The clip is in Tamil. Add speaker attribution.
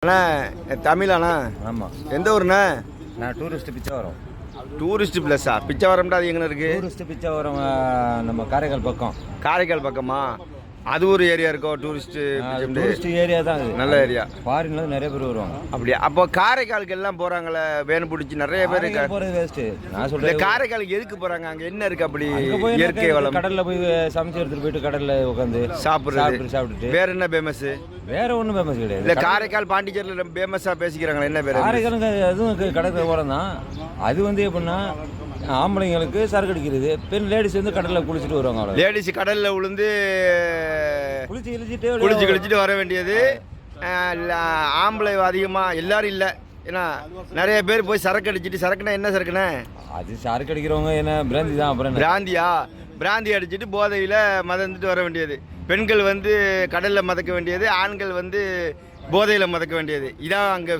Speaker 1: அண்ணா தமிழாண்ணா?
Speaker 2: ஆமாம்.
Speaker 1: எந்த ஊருண்ணா?
Speaker 2: நான் டூரிஸ்ட் பிச்சாவரம்.
Speaker 1: டூரிஸ்ட் பிளேஸா? பிச்சாவரம்டா அது எங்கே இருக்குது?
Speaker 2: டூரிஸ்ட் பிச்சாவரம் நம்ம காரைக்கால் பக்கம்.
Speaker 1: காரைக்கால் பக்கமா? அது ஒரு ஏரியா இருக்கோ டூரிஸ்ட்?
Speaker 2: டூரிஸ்ட் ஏரியா தான் அது.
Speaker 1: நல்ல ஏரியா.
Speaker 2: ஃபாரின்ல நிறைய பேர் வருவாங்க.
Speaker 1: அப்படியா? அப்போ காரைக்காலுக்கு எல்லாம் போகிறாங்களே வேன் பிடிச்சி நிறைய பேர்.
Speaker 2: போகிறது வேஸ்ட்டு. நான் சொல்கிறேன்
Speaker 1: காரைக்காலுக்கு எதுக்கு போகிறாங்க? அங்கே என்ன இருக்குது அப்படி? இயற்கை வளம்.
Speaker 2: கடலில் போய் சமைச்சு எடுத்துகிட்டு போயிட்டு கடலில் உட்காந்து சாப்பிட்டுட்டு.
Speaker 1: வேற என்ன ஃபேமஸ்?
Speaker 2: வேற ஒன்றும் ஃபேமஸ் கிடையாது.
Speaker 1: இல்லை காரைக்கால் பாண்டிச்சேரியில் ஃபேமஸாக பேசிக்கிறாங்களா? என்ன பேர்?
Speaker 2: காரைக்காலுங்க அதுவும் கடற்கரை ஓரம் தான். அது எப்படின்னா ஆம்பளைங்களுக்கு சரக்கு அடிக்கிறது, பெண் லேடிஸ் கடலில் குளிச்சுட்டு வருவாங்க. அவ்வளோ
Speaker 1: லேடிஸ் கடலில் விழுந்து குளிச்சு கழிச்சிட்டு வர வேண்டியது. ஆம்பளை அதிகமாக எல்லாரும் இல்லை, ஏன்னா நிறைய பேர் போய் சரக்கு அடிச்சுட்டு. சரக்குனா என்ன சரக்குண்ணே?
Speaker 2: அது சரக்கு அடிக்கிறவங்க என்ன பிராந்தி தான். அப்புறம்
Speaker 1: பிராந்தியா? பிராந்தி அடிச்சுட்டு போதையில் மதந்துட்டு வர வேண்டியது. பெண்கள் கடலில் மதக்க வேண்டியது, ஆண்கள் போதையில் மதக்க வேண்டியது. இதான் அங்கே